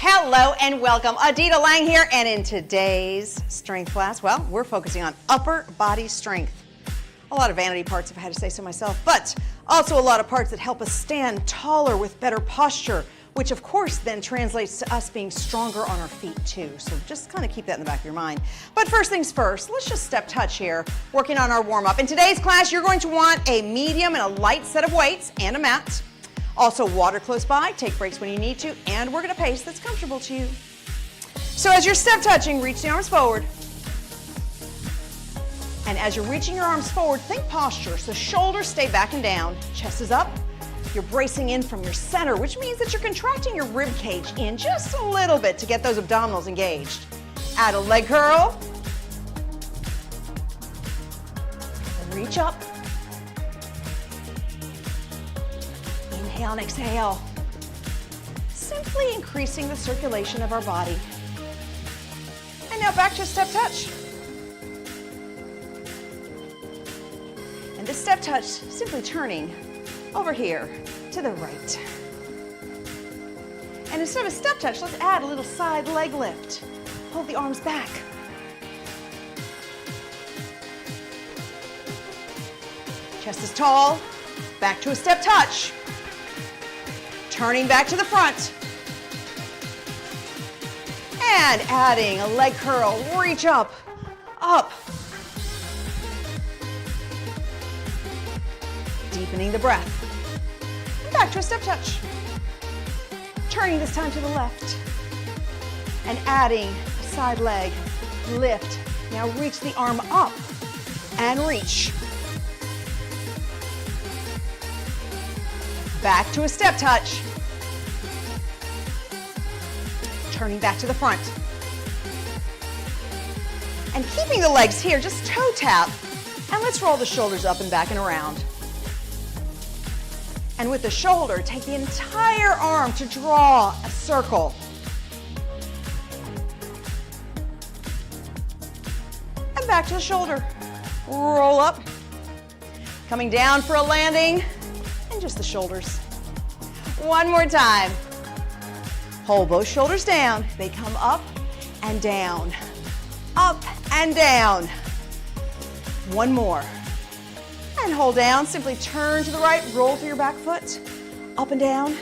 Hello and welcome. Adita Lang here, and in today's strength class, well, we're focusing on upper body strength. A lot of vanity parts, if I had to say so myself, but also a lot of parts that help us stand taller with better posture, which of course then translates to us being stronger on our feet too. So just kind of keep that in the back of your mind. But first things first, let's just step touch here, working on our warm-up. In today's class, you're going to want a medium and a light set of weights and a mat. Also water close by, take breaks when you need to, and work at a pace that's comfortable to you. So as you're step touching, reach the arms forward. And as you're reaching your arms forward, think posture. So shoulders stay back and down, chest is up. You're bracing in from your center, which means that you're contracting your rib cage in just a little bit to get those abdominals engaged. Add a leg curl. And reach up. Inhale and exhale. Simply increasing the circulation of our body. And now back to a step touch. And this step touch, simply turning over here to the right. And instead of a step touch, let's add a little side leg lift. Hold the arms back. Chest is tall. Back to a step touch. Turning back to the front. And adding a leg curl. Reach up, up. Deepening the breath. And back to a step touch. Turning this time to the left. And adding a side leg lift. Now reach the arm up and reach. Back to a step touch. Turning back to the front. And keeping the legs here, just toe tap. And let's roll the shoulders up and back and around. And with the shoulder, take the entire arm to draw a circle. And back to the shoulder. Roll up. Coming down for a landing. And just the shoulders. One more time. Hold both shoulders down. They come up and down. Up and down. One more. And hold down. Simply turn to the right. Roll through your back foot. Up and down.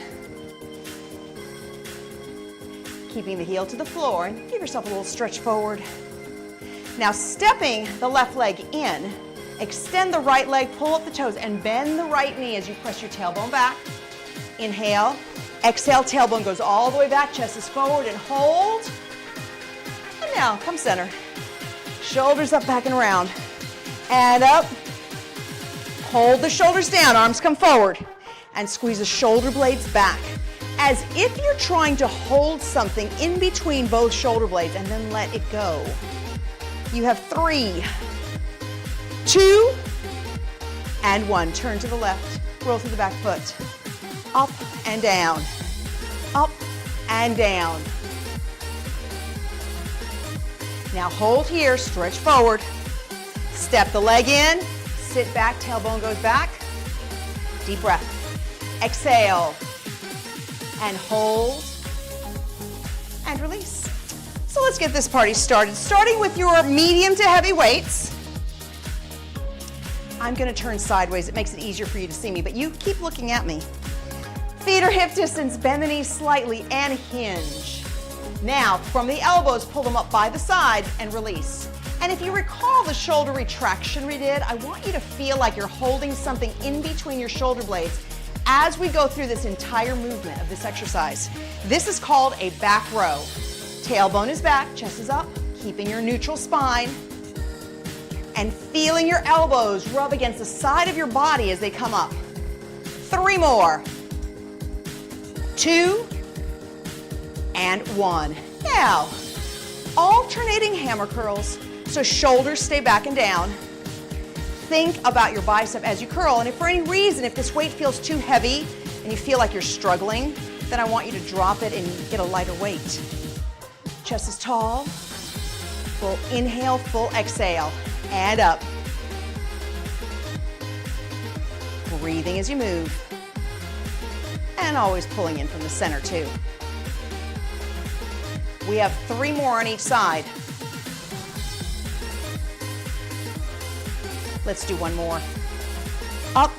Keeping the heel to the floor. And give yourself a little stretch forward. Now stepping the left leg in. Extend the right leg, pull up the toes, and bend the right knee as you press your tailbone back. Inhale. Exhale, tailbone goes all the way back, chest is forward, and hold. And now, come center. Shoulders up, back, and around. And up. Hold the shoulders down, arms come forward. And squeeze the shoulder blades back. As if you're trying to hold something in between both shoulder blades and then let it go. You have 3, 2, and 1. Turn to the left, roll through the back foot. Up and down, up and down. Now hold here, stretch forward. Step the leg in, sit back, tailbone goes back. Deep breath. Exhale, and hold, and release. So let's get this party started. Starting with your medium to heavy weights. I'm gonna turn sideways. It makes it easier for you to see me, but you keep looking at me. Feet are hip distance, bend the knees slightly and hinge. Now, from the elbows, pull them up by the sides and release. And if you recall the shoulder retraction we did, I want you to feel like you're holding something in between your shoulder blades as we go through this entire movement of this exercise. This is called a back row. Tailbone is back, chest is up, keeping your neutral spine. And feeling your elbows rub against the side of your body as they come up. 3 more. 2 and 1. Now, alternating hammer curls. So shoulders stay back and down. Think about your bicep as you curl. And if for any reason, if this weight feels too heavy and you feel like you're struggling, then I want you to drop it and get a lighter weight. Chest is tall. Full inhale, full exhale. And up. Breathing as you move. And always pulling in from the center too. We have 3 more on each side. Let's do one more. Up.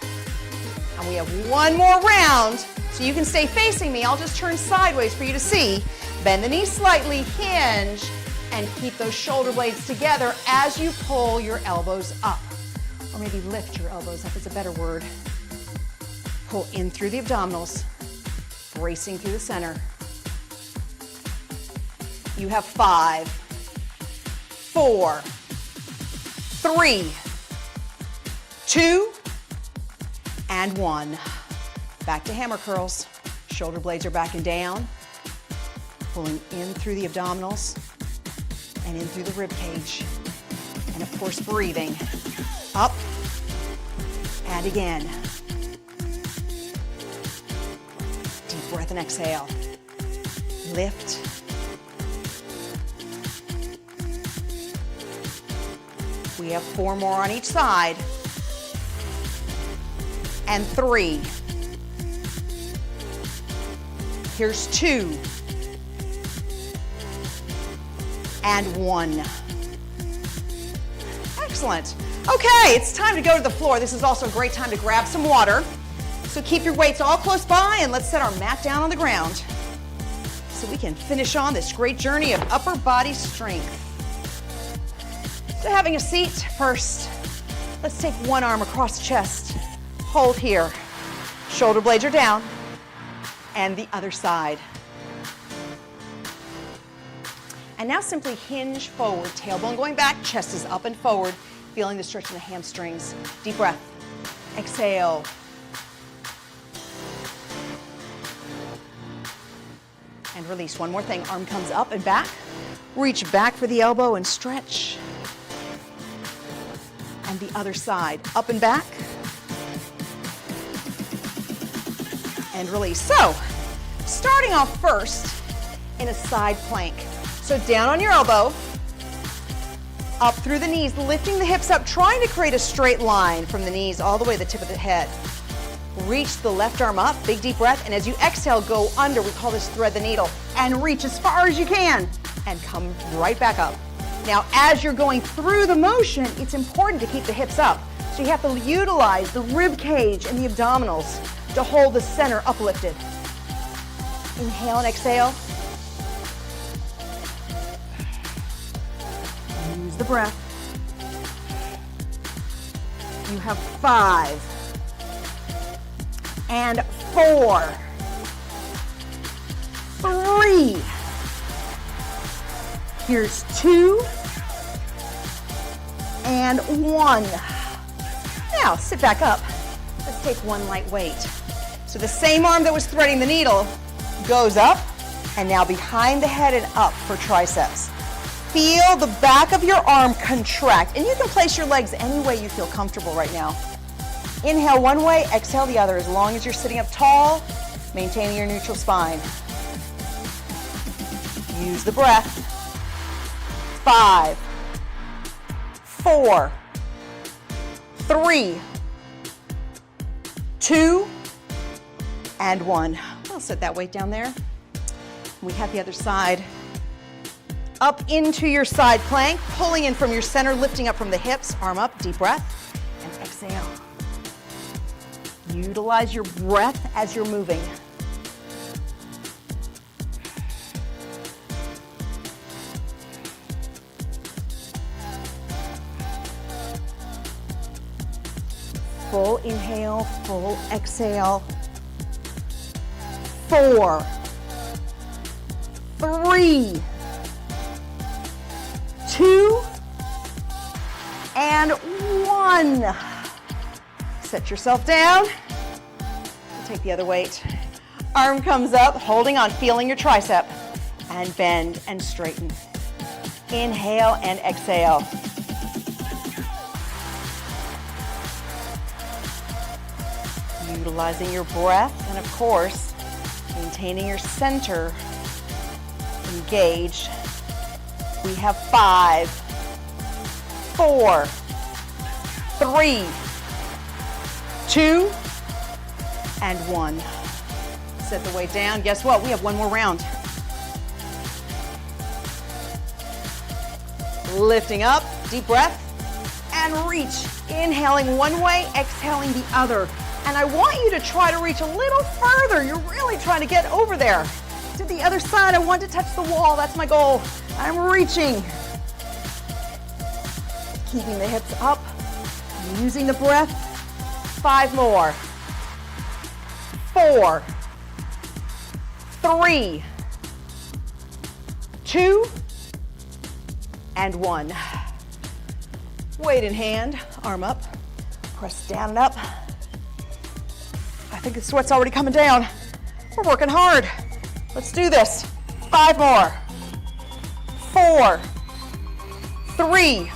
And we have one more round. So you can stay facing me. I'll just turn sideways for you to see. Bend the knees slightly, hinge, and keep those shoulder blades together as you pull your elbows up. Or maybe lift your elbows up is a better word. Pull in through the abdominals, bracing through the center. You have 5, 4, 3, 2, and 1. Back to hammer curls. Shoulder blades are back and down. Pulling in through the abdominals and in through the rib cage. And of course, breathing. Up and again. Deep breath and exhale. Lift. We have 4 more on each side. And 3. Here's 2. And 1. Excellent. Okay, it's time to go to the floor. This is also a great time to grab some water. So keep your weights all close by and let's set our mat down on the ground so we can finish on this great journey of upper body strength. So having a seat first, let's take one arm across the chest. Hold here. Shoulder blades are down. And the other side. And now simply hinge forward, tailbone going back, chest is up and forward, feeling the stretch in the hamstrings. Deep breath. Exhale. And release. One more thing. Arm comes up and back. Reach back for the elbow and stretch. And the other side. Up and back. And release. So, starting off first in a side plank. So down on your elbow, up through the knees, lifting the hips up, trying to create a straight line from the knees all the way to the tip of the head. Reach the left arm up, big deep breath, and as you exhale, go under. We call this thread the needle. And reach as far as you can and come right back up. Now, as you're going through the motion, it's important to keep the hips up. So you have to utilize the rib cage and the abdominals to hold the center uplifted. Inhale and exhale. Use the breath. You have 5 and 4, 3. Here's 2 and 1. Now sit back up. Let's take one light weight. So the same arm that was threading the needle goes up and now behind the head and up for triceps. Feel the back of your arm contract, and you can place your legs any way you feel comfortable right now. Inhale one way, exhale the other, as long as you're sitting up tall, maintaining your neutral spine. Use the breath. 5, 4, 3, 2, and 1. I'll set that weight down there. We have the other side. Up into your side plank, pulling in from your center, lifting up from the hips, arm up, deep breath, and exhale. Utilize your breath as you're moving. Full inhale, full exhale. 4, 3, 2, and 1. Set yourself down. Take the other weight. Arm comes up, holding on, feeling your tricep, and bend and straighten. Inhale and exhale. Utilizing your breath and, of course, maintaining your center engaged. We have 5, 4, 3, 2, and 1. Set the weight down. Guess what? We have one more round. Lifting up, deep breath, and reach. Inhaling one way, exhaling the other. And I want you to try to reach a little further. You're really trying to get over there. To the other side, I want to touch the wall. That's my goal. I'm reaching. Keeping the hips up, using the breath. 5 more. 4, 3, 2, and 1. Weight in hand, arm up, press down and up. I think the sweat's already coming down. We're working hard. Let's do this. 5 more. 4, 3,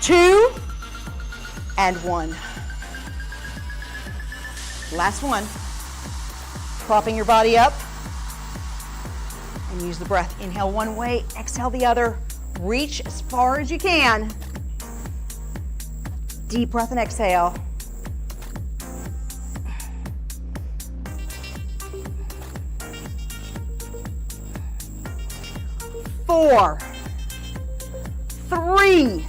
2, and 1. Last one. Propping your body up. And use the breath. Inhale one way, exhale the other. Reach as far as you can. Deep breath and exhale. 4, 3,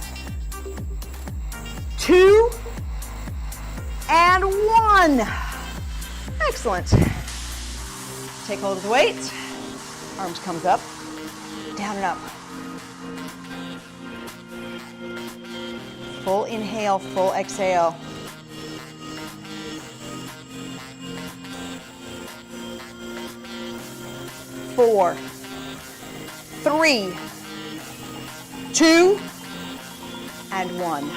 2, and 1. Excellent. Take hold of the weight. Arms comes up, down and up. Full inhale, full exhale. Four, 3, 2, and 1.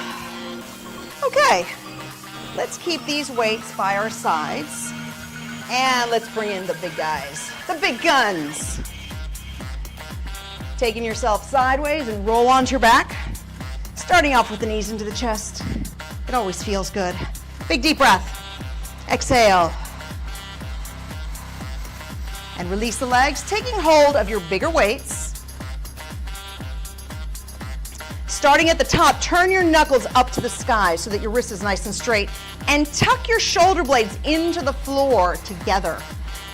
Okay, let's keep these weights by our sides. And let's bring in the big guys, the big guns. Taking yourself sideways and roll onto your back. Starting off with the knees into the chest. It always feels good. Big deep breath. Exhale. And release the legs, taking hold of your bigger weights. Starting at the top, turn your knuckles up to the sky so that your wrist is nice and straight. And tuck your shoulder blades into the floor together.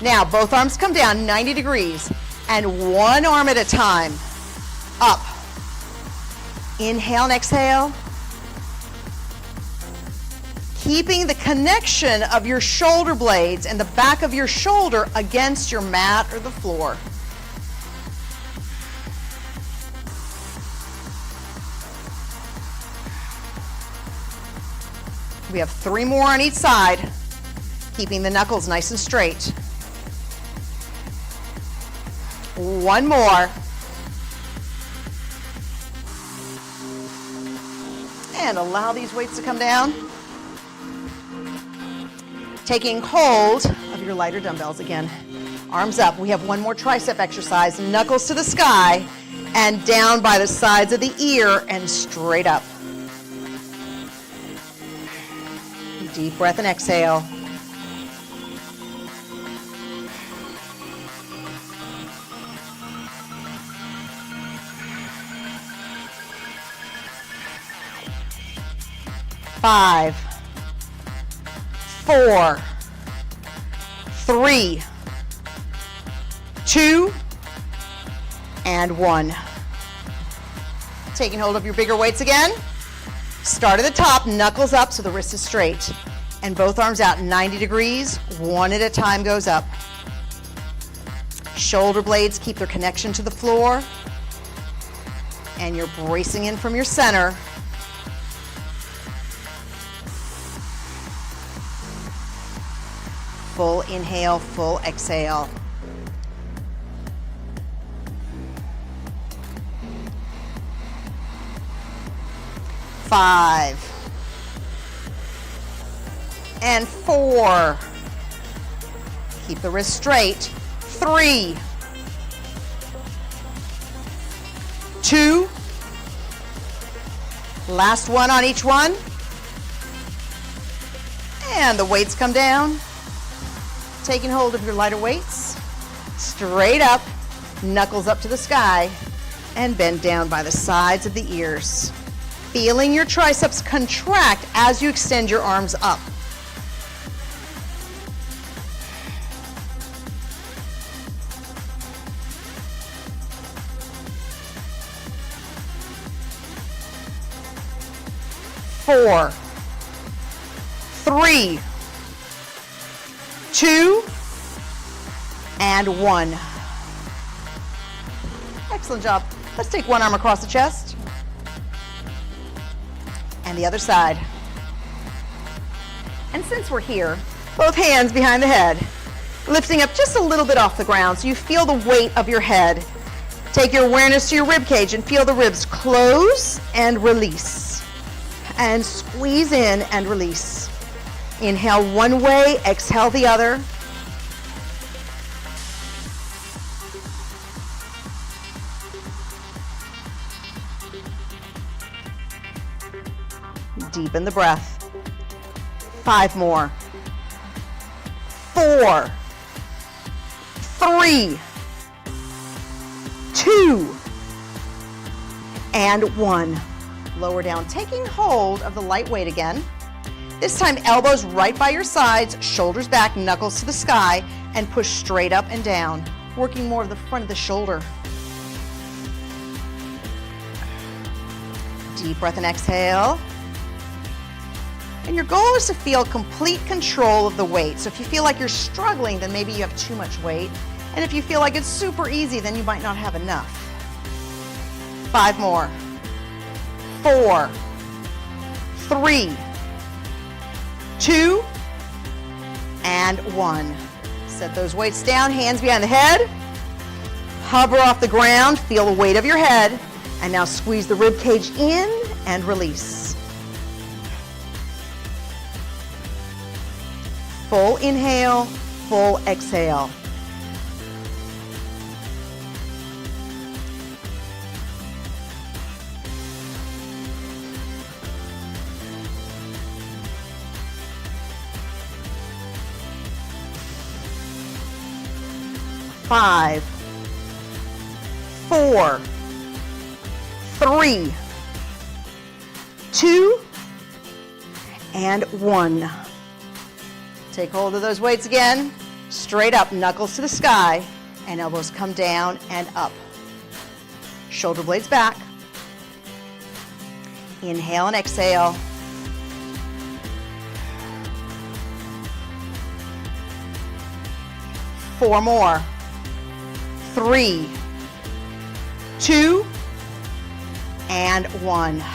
Now, both arms come down 90 degrees and one arm at a time. Up. Inhale and exhale. Keeping the connection of your shoulder blades and the back of your shoulder against your mat or the floor. We have 3 more on each side, keeping the knuckles nice and straight. 1 more. And allow these weights to come down. Taking hold of your lighter dumbbells again. Arms up. We have 1 more tricep exercise. Knuckles to the sky and down by the sides of the ear and straight up. Deep breath and exhale. Five, 4, 3, 2, and 1. Taking hold of your bigger weights again. Start at the top, knuckles up so the wrist is straight. And both arms out 90 degrees, one at a time goes up. Shoulder blades keep their connection to the floor. And you're bracing in from your center. Full inhale, full exhale. Five. And 4. Keep the wrist straight. 3, 2. Last one on each one. And the weights come down. Taking hold of your lighter weights. Straight up, knuckles up to the sky, and bend down by the sides of the ears. Feeling your triceps contract as you extend your arms up. 4, 3, 2, and 1. Excellent job. Let's take one arm across the chest. And the other side. And since we're here, both hands behind the head, lifting up just a little bit off the ground so you feel the weight of your head. Take your awareness to your rib cage and feel the ribs close and release. And squeeze in and release. Inhale one way, exhale the other. Deepen the breath. 5 more. 4, 3, 2, and 1. Lower down, taking hold of the light weight again. This time, elbows right by your sides, shoulders back, knuckles to the sky, and push straight up and down, working more of the front of the shoulder. Deep breath and exhale. And your goal is to feel complete control of the weight. So if you feel like you're struggling, then maybe you have too much weight. And if you feel like it's super easy, then you might not have enough. 5 more. 4, 3, 2, and 1. Set those weights down, hands behind the head. Hover off the ground, feel the weight of your head. And now squeeze the rib cage in and release. Full inhale, full exhale. Five, 4, 3, 2, and 1. Take hold of those weights again, straight up, knuckles to the sky, and elbows come down and up. Shoulder blades back. Inhale and exhale. Four more. 3, 2, and 1. Now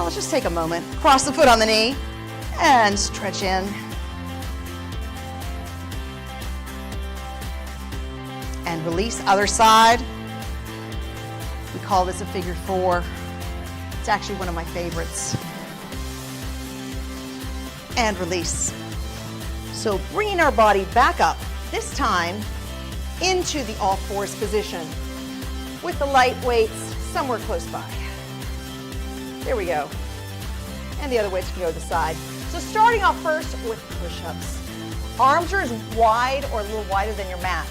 let's just take a moment. Cross the foot on the knee. And stretch in. And release, other side. We call this a figure 4. It's actually one of my favorites. And release. So bringing our body back up, this time into the all fours position with the light weights somewhere close by. There we go. And the other weights can go to the side. So starting off first with push-ups. Arms are as wide or a little wider than your mat.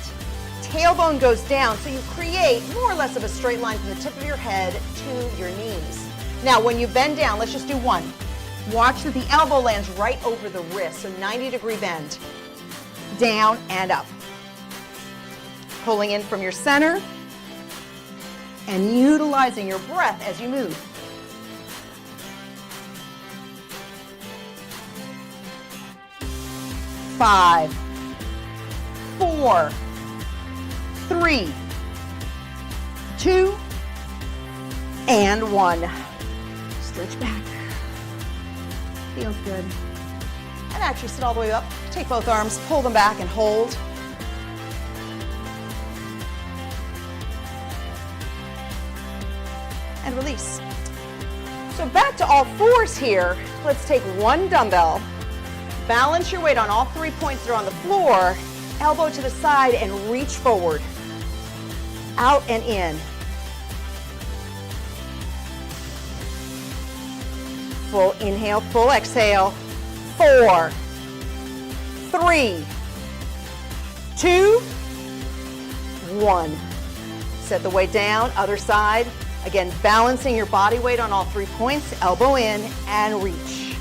Tailbone goes down, so you create more or less of a straight line from the tip of your head to your knees. Now, when you bend down, let's just do one. Watch that the elbow lands right over the wrist, so 90-degree bend. Down and up. Pulling in from your center and utilizing your breath as you move. 5, 4, 3, 2, and 1. Stretch back. Feels good. And actually sit all the way up. Take both arms, pull them back and hold. And release. So back to all fours here. Let's take one dumbbell. Balance your weight on all 3 points that are on the floor, elbow to the side and reach forward. Out and in. Full inhale, full exhale. 4, 3, 2, 1. Set the weight down, other side. Again, balancing your body weight on all 3 points, elbow in and reach.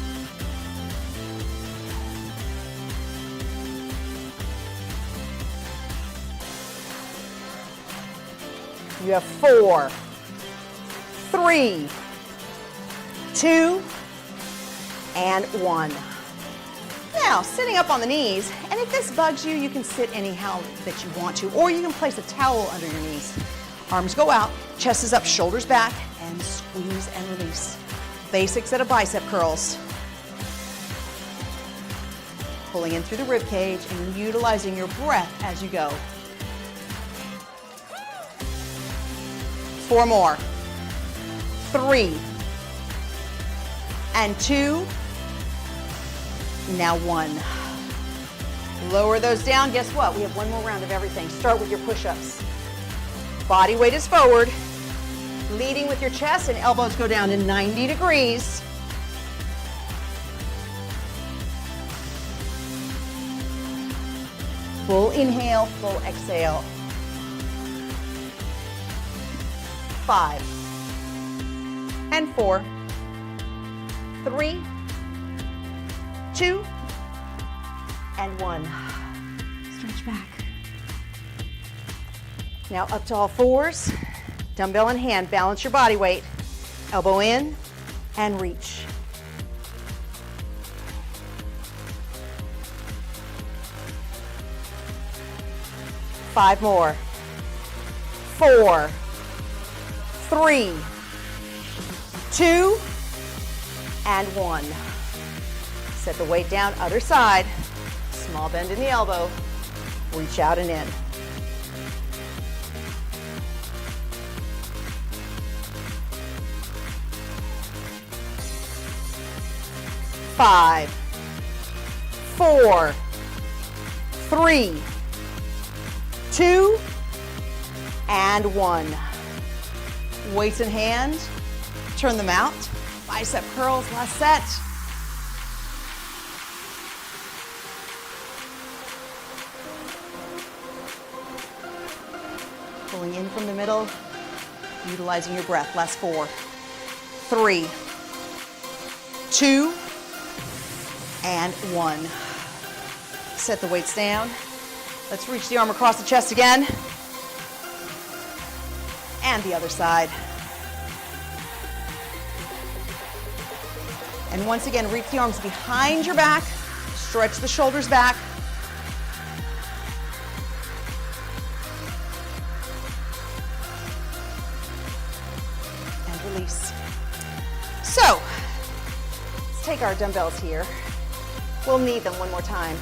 You have 4, 3, 2, and 1. Now, sitting up on the knees, and if this bugs you, you can sit anyhow that you want to, or you can place a towel under your knees. Arms go out, chest is up, shoulders back, and squeeze and release. Basic set of bicep curls. Pulling in through the rib cage and utilizing your breath as you go. 4 more. 3, and 2, now 1. Lower those down. Guess what? We have one more round of everything. Start with your push-ups. Body weight is forward, leading with your chest, and elbows go down to 90 degrees. Full inhale, full exhale. 5, and 4, 3, 2, and 1. Stretch back. Now up to all fours, dumbbell in hand, balance your body weight. Elbow in and reach. Five more. 4, 3, 2, and 1. Set the weight down, other side. Small bend in the elbow. Reach out and in. Five, 4, 3, 2, and 1. Weights in hand, turn them out. Bicep curls, last set. Pulling in from the middle, utilizing your breath. Last 4, 3, 2, and 1. Set the weights down. Let's reach the arm across the chest again. And the other side. And once again, reach the arms behind your back. Stretch the shoulders back. And release. So, let's take our dumbbells here. We'll need them one more time.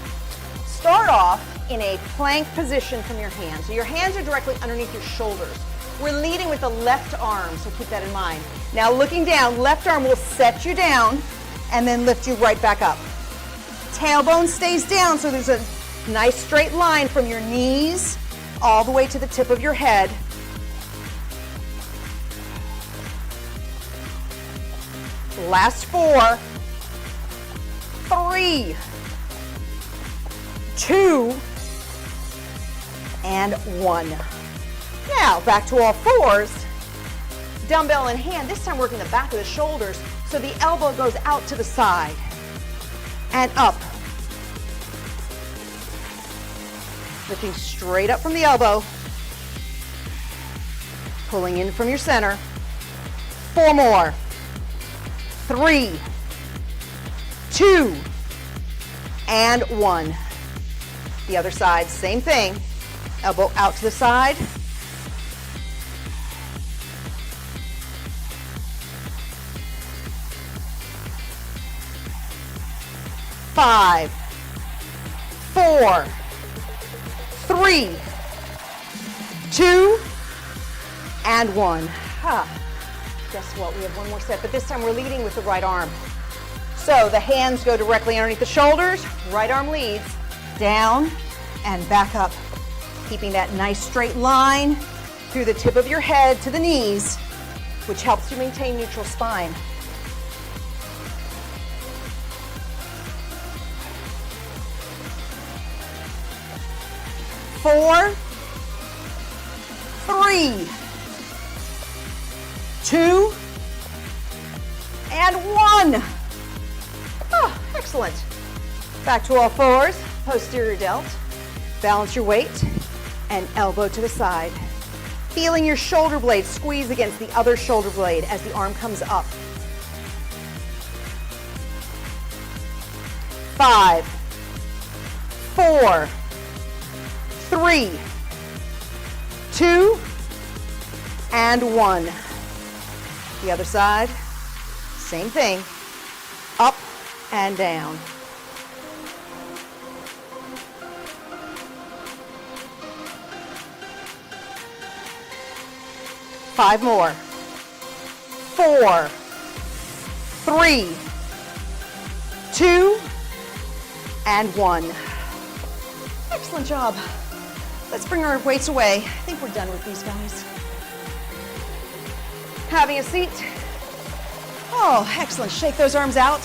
Start off in a plank position from your hands. So your hands are directly underneath your shoulders. We're leading with the left arm, so keep that in mind. Now looking down, left arm will set you down and then lift you right back up. Tailbone stays down, so there's a nice straight line from your knees all the way to the tip of your head. Last 4, 3, 2, and 1. Now, back to all fours, dumbbell in hand, this time working the back of the shoulders, so the elbow goes out to the side and up. Lifting straight up from the elbow, pulling in from your center. 4 more. 3, 2, and 1. The other side, same thing. Elbow out to the side. Five, 4, 3, 2, and 1. Guess what? We have one more set, but this time we're leading with the right arm. So the hands go directly underneath the shoulders. Right arm leads down and back up, keeping that nice straight line through the tip of your head to the knees, which helps you maintain neutral spine. Four, 3, 2, and 1. Oh, excellent. Back to all fours, posterior delt. Balance your weight and elbow to the side. Feeling your shoulder blade squeeze against the other shoulder blade as the arm comes up. 5, 4, 3, 2, and 1. The other side, same thing, up and down. Five more. 4, 3, 2, and 1. Excellent job. Let's bring our weights away. I think we're done with these guys. Having a seat. Oh, excellent. Shake those arms out.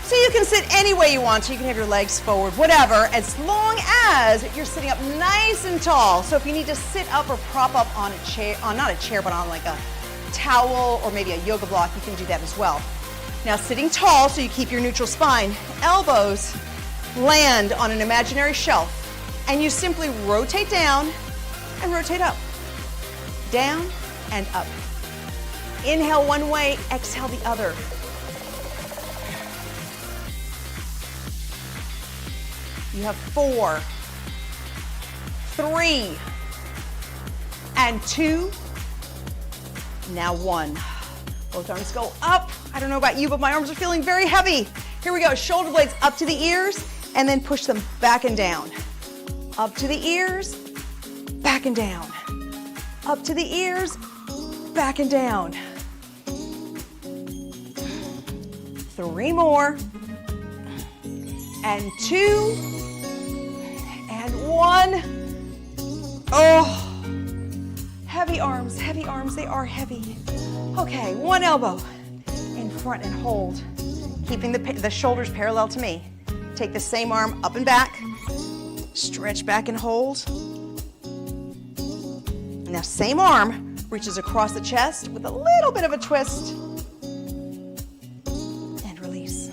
So you can sit any way you want to. You can have your legs forward, whatever, as long as you're sitting up nice and tall. So if you need to sit up or prop up on a chair, not a chair, but on like a towel or maybe a yoga block, you can do that as well. Now sitting tall so you keep your neutral spine, elbows land on an imaginary shelf, and you simply rotate down and rotate up. Down and up. Inhale one way, exhale the other. You have 4, 3, and 2. Now 1. Both arms go up. I don't know about you, but my arms are feeling very heavy. Here we go. Shoulder blades up to the ears, and then push them back and down. Up to the ears, back and down. Up to the ears, back and down. 3 more. And 2. And 1. Oh. Heavy arms, they are heavy. Okay, one elbow in front and hold. Keeping the shoulders parallel to me. Take the same arm up and back. Stretch back and hold. Now same arm reaches across the chest with a little bit of a twist. And release.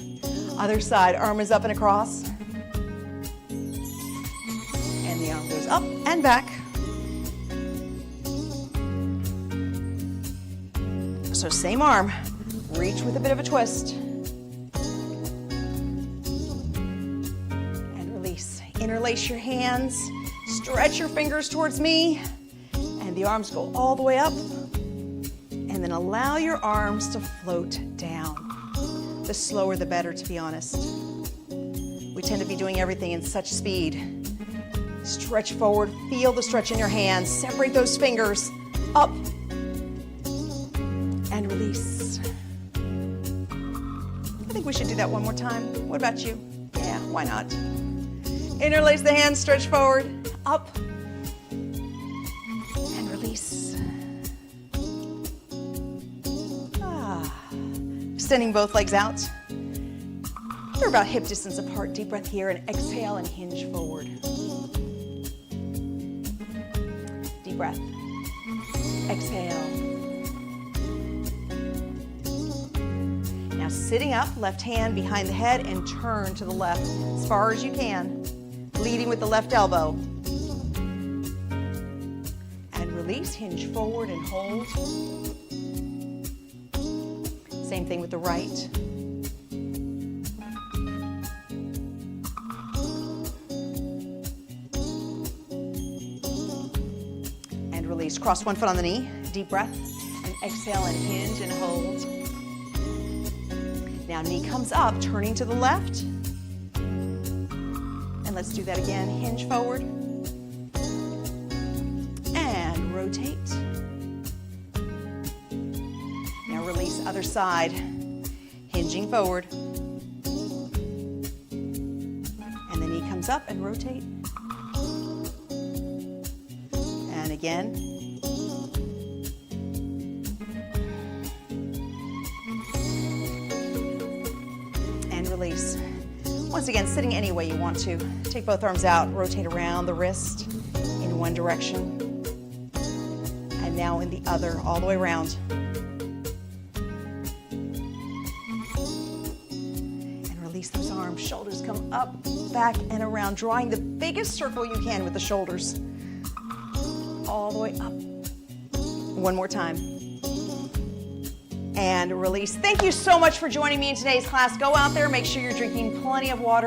Other side, arm is up and across. And the arm goes up and back. So same arm, reach with a bit of a twist. And release. Interlace your hands, stretch your fingers towards me, and the arms go all the way up. And then allow your arms to float down. The slower the better, to be honest. We tend to be doing everything in such speed. Stretch forward, feel the stretch in your hands, separate those fingers, up, and release. I think we should do that one more time. What about you? Yeah, why not? Interlace the hands, stretch forward, up, and release. Extending both legs out. They're about hip distance apart. Deep breath here, and exhale and hinge forward. Deep breath. Exhale. Now sitting up, left hand behind the head and turn to the left as far as you can, leading with the left elbow. And release, hinge forward and hold. Same thing with the right. And release, cross one foot on the knee, deep breath, and exhale and hinge and hold. Now knee comes up, turning to the left. And let's do that again. Hinge forward. And rotate. Now release, other side. Hinging forward. And the knee comes up and rotate. And again. Release. Once again, sitting any way you want to. Take both arms out, rotate around the wrist in one direction. And now in the other, all the way around. And release those arms. Shoulders come up, back, and around, drawing the biggest circle you can with the shoulders. All the way up. One more time. And release. Thank you so much for joining me in today's class. Go out there, make sure you're drinking plenty of water.